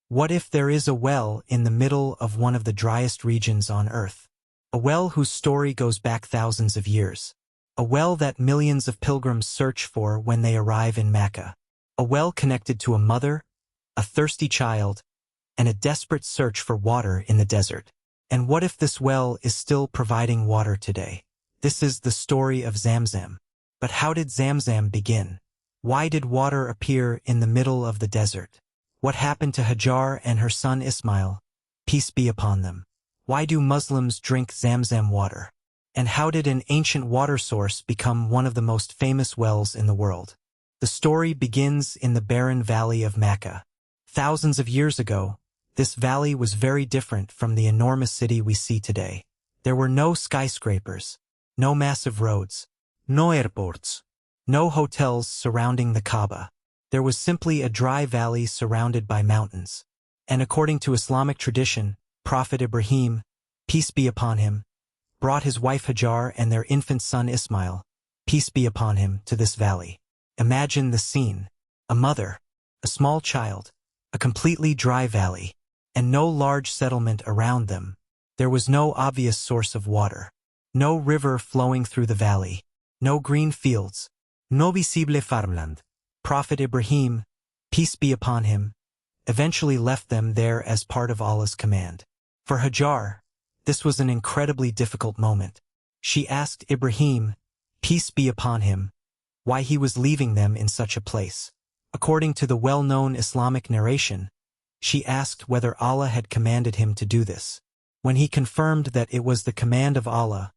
What if there is a well in the middle of one of the driest regions on Earth? A well whose story goes back thousands of years. A well that millions of pilgrims search for when they arrive in Makkah. A well connected to a mother, a thirsty child, and a desperate search for water in the desert. And what if this well is still providing water today? This is the story of Zamzam. But how did Zamzam begin? Why did water appear in the middle of the desert? What happened to Hajar and her son Ismail? Peace be upon them. Why do Muslims drink Zamzam water? And how did an ancient water source become one of the most famous wells in the world? The story begins in the barren valley of Makkah. Thousands of years ago, this valley was very different from the enormous city we see today. There were no skyscrapers, no massive roads, no airports, no hotels surrounding the Kaaba. There was simply a dry valley surrounded by mountains. And according to Islamic tradition, Prophet Ibrahim, peace be upon him, brought his wife Hajar and their infant son Ismail, peace be upon him, to this valley. Imagine the scene. A mother, a small child, a completely dry valley, and no large settlement around them. There was no obvious source of water, no river flowing through the valley, no green fields, no visible farmland. Prophet Ibrahim, peace be upon him, eventually left them there as part of Allah's command. For Hajar, this was an incredibly difficult moment. She asked Ibrahim, peace be upon him, why he was leaving them in such a place. According to the well-known Islamic narration, she asked whether Allah had commanded him to do this. When he confirmed that it was the command of Allah,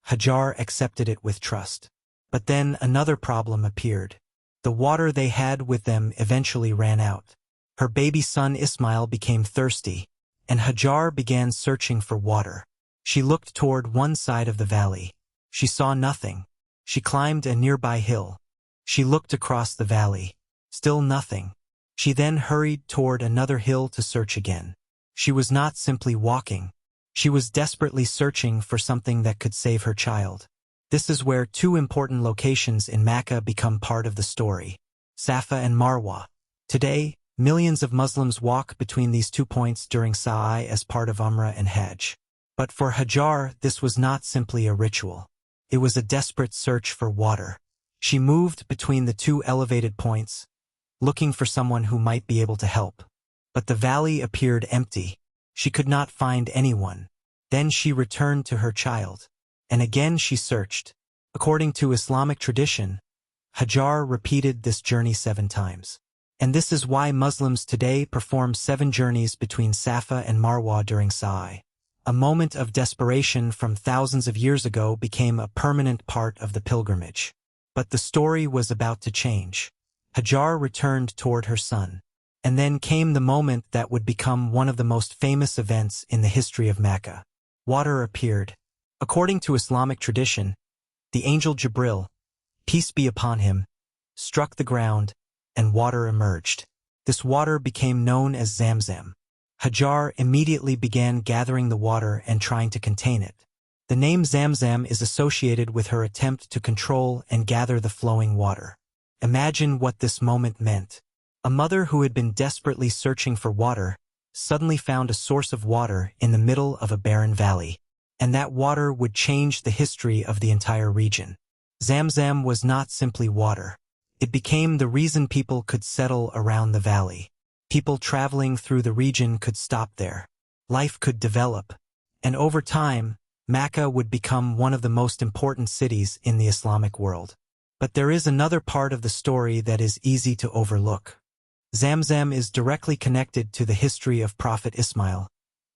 Hajar accepted it with trust. But then another problem appeared. The water they had with them eventually ran out. Her baby son Ismail became thirsty, and Hajar began searching for water. She looked toward one side of the valley. She saw nothing. She climbed a nearby hill. She looked across the valley. Still nothing. She then hurried toward another hill to search again. She was not simply walking. She was desperately searching for something that could save her child. This is where two important locations in Makkah become part of the story. Safa and Marwah. Today, millions of Muslims walk between these 2 points during Sa'i as part of Umrah and Hajj. But for Hajar, this was not simply a ritual. It was a desperate search for water. She moved between the two elevated points, looking for someone who might be able to help. But the valley appeared empty. She could not find anyone. Then she returned to her child. And again she searched. According to Islamic tradition, Hajar repeated this journey 7 times. And this is why Muslims today perform 7 journeys between Safa and Marwah during Sa'i. A moment of desperation from thousands of years ago became a permanent part of the pilgrimage. But the story was about to change. Hajar returned toward her son. And then came the moment that would become one of the most famous events in the history of Makkah. Water appeared. According to Islamic tradition, the angel Jibril, peace be upon him, struck the ground, and water emerged. This water became known as Zamzam. Hajar immediately began gathering the water and trying to contain it. The name Zamzam is associated with her attempt to control and gather the flowing water. Imagine what this moment meant. A mother who had been desperately searching for water suddenly found a source of water in the middle of a barren valley. And that water would change the history of the entire region. Zamzam was not simply water. It became the reason people could settle around the valley. People traveling through the region could stop there. Life could develop. And over time, Makkah would become one of the most important cities in the Islamic world. But there is another part of the story that is easy to overlook. Zamzam is directly connected to the history of Prophet Ismail,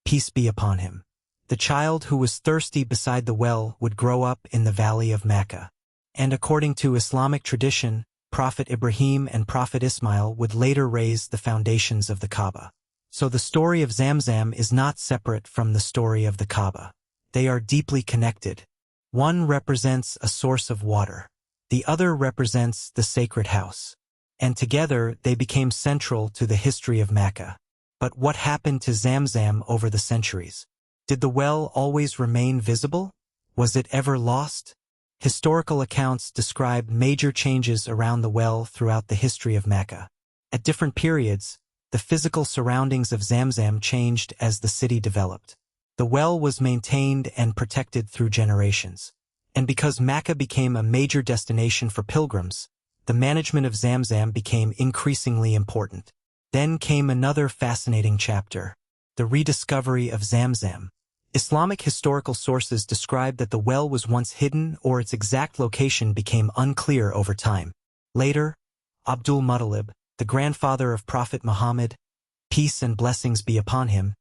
peace be upon him. The child who was thirsty beside the well would grow up in the valley of Makkah. And according to Islamic tradition, Prophet Ibrahim and Prophet Ismail would later raise the foundations of the Kaaba. So the story of Zamzam is not separate from the story of the Kaaba. They are deeply connected. One represents a source of water. The other represents the sacred house. And together they became central to the history of Makkah. But what happened to Zamzam over the centuries? Did the well always remain visible? Was it ever lost? Historical accounts describe major changes around the well throughout the history of Makkah. At different periods, the physical surroundings of Zamzam changed as the city developed. The well was maintained and protected through generations. And because Makkah became a major destination for pilgrims, the management of Zamzam became increasingly important. Then came another fascinating chapter, the rediscovery of Zamzam. Islamic historical sources describe that the well was once hidden or its exact location became unclear over time. Later, Abdul Muttalib, the grandfather of Prophet Muhammad, peace and blessings be upon him,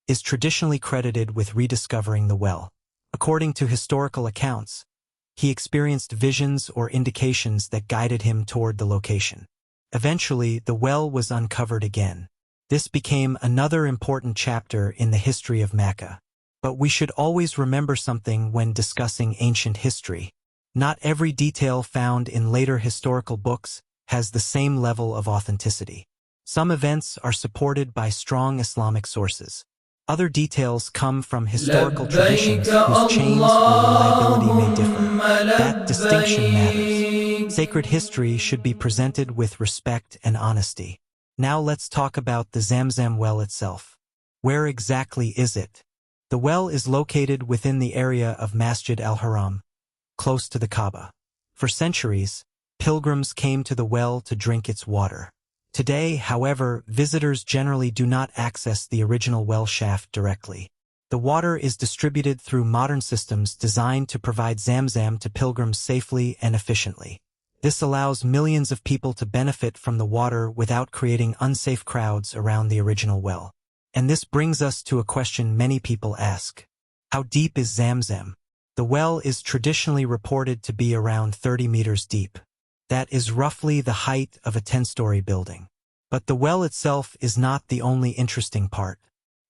is traditionally credited with rediscovering the well. According to historical accounts, he experienced visions or indications that guided him toward the location. Eventually, the well was uncovered again. This became another important chapter in the history of Makkah. But we should always remember something when discussing ancient history. Not every detail found in later historical books has the same level of authenticity. Some events are supported by strong Islamic sources. Other details come from historical traditions whose chains or reliability may differ. That distinction matters. Sacred history should be presented with respect and honesty. Now let's talk about the Zamzam well itself. Where exactly is it? The well is located within the area of Masjid al-Haram, close to the Kaaba. For centuries, pilgrims came to the well to drink its water. Today, however, visitors generally do not access the original well shaft directly. The water is distributed through modern systems designed to provide Zamzam to pilgrims safely and efficiently. This allows millions of people to benefit from the water without creating unsafe crowds around the original well. And this brings us to a question many people ask. How deep is Zamzam? The well is traditionally reported to be around 30 meters deep. That is roughly the height of a 10-story building. But the well itself is not the only interesting part.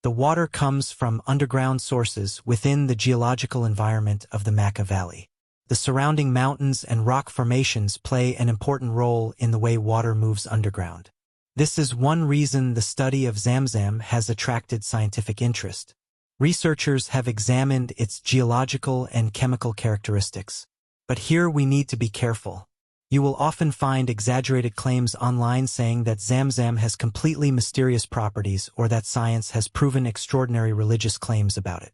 The water comes from underground sources within the geological environment of the Makkah Valley. The surrounding mountains and rock formations play an important role in the way water moves underground. This is one reason the study of Zamzam has attracted scientific interest. Researchers have examined its geological and chemical characteristics. But here we need to be careful. You will often find exaggerated claims online saying that Zamzam has completely mysterious properties or that science has proven extraordinary religious claims about it.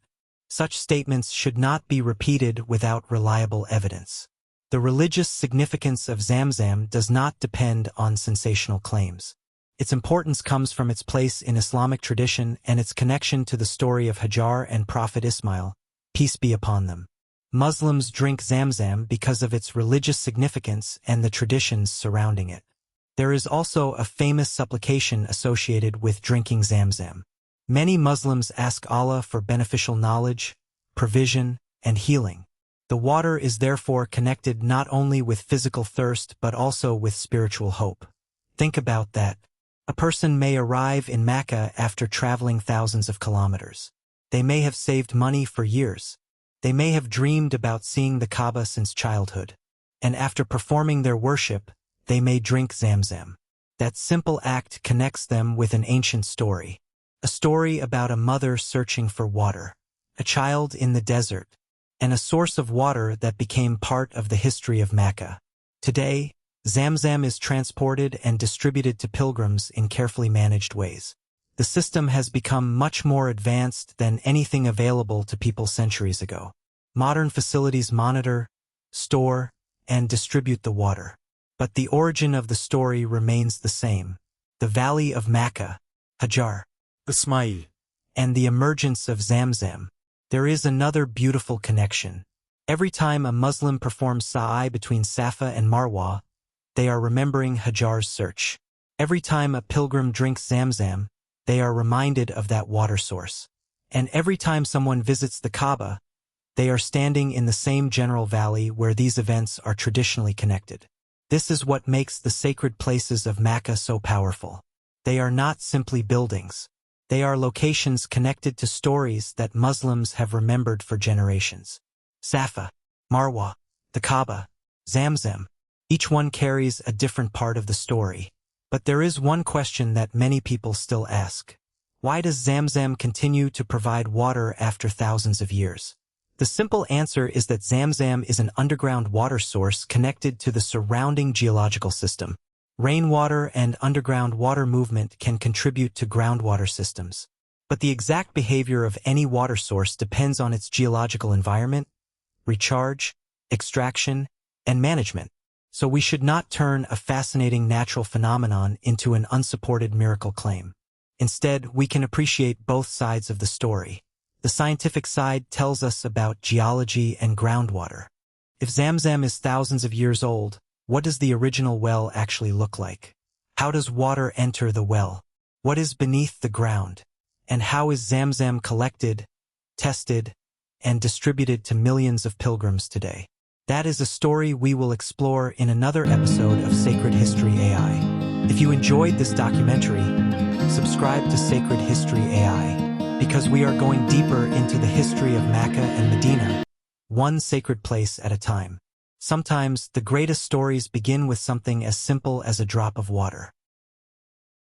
Such statements should not be repeated without reliable evidence. The religious significance of Zamzam does not depend on sensational claims. Its importance comes from its place in Islamic tradition and its connection to the story of Hajar and Prophet Ismail, peace be upon them. Muslims drink Zamzam because of its religious significance and the traditions surrounding it. There is also a famous supplication associated with drinking Zamzam. Many Muslims ask Allah for beneficial knowledge, provision, and healing. The water is therefore connected not only with physical thirst but also with spiritual hope. Think about that. A person may arrive in Makkah after traveling thousands of kilometers. They may have saved money for years. They may have dreamed about seeing the Kaaba since childhood. And after performing their worship, they may drink Zamzam. That simple act connects them with an ancient story. A story about a mother searching for water, a child in the desert, and a source of water that became part of the history of Makkah. Today, Zamzam is transported and distributed to pilgrims in carefully managed ways. The system has become much more advanced than anything available to people centuries ago. Modern facilities monitor, store, and distribute the water. But the origin of the story remains the same. The Valley of Makkah, Hajar, Ismail, and the emergence of Zamzam. There is another beautiful connection. Every time a Muslim performs sa'i between Safa and Marwah, they are remembering Hajar's search. Every time a pilgrim drinks Zamzam, they are reminded of that water source. And every time someone visits the Kaaba, they are standing in the same general valley where these events are traditionally connected. This is what makes the sacred places of Makkah so powerful. They are not simply buildings. They are locations connected to stories that Muslims have remembered for generations. Safa, Marwah, the Kaaba, Zamzam. Each one carries a different part of the story. But there is one question that many people still ask. Why does Zamzam continue to provide water after thousands of years? The simple answer is that Zamzam is an underground water source connected to the surrounding geological system. Rainwater and underground water movement can contribute to groundwater systems. But the exact behavior of any water source depends on its geological environment, recharge, extraction, and management. So we should not turn a fascinating natural phenomenon into an unsupported miracle claim. Instead, we can appreciate both sides of the story. The scientific side tells us about geology and groundwater. If Zamzam is thousands of years old, what does the original well actually look like? How does water enter the well? What is beneath the ground? And how is Zamzam collected, tested, and distributed to millions of pilgrims today? That is a story we will explore in another episode of Sacred History AI. If you enjoyed this documentary, subscribe to Sacred History AI, because we are going deeper into the history of Makkah and Medina, one sacred place at a time. Sometimes, the greatest stories begin with something as simple as a drop of water.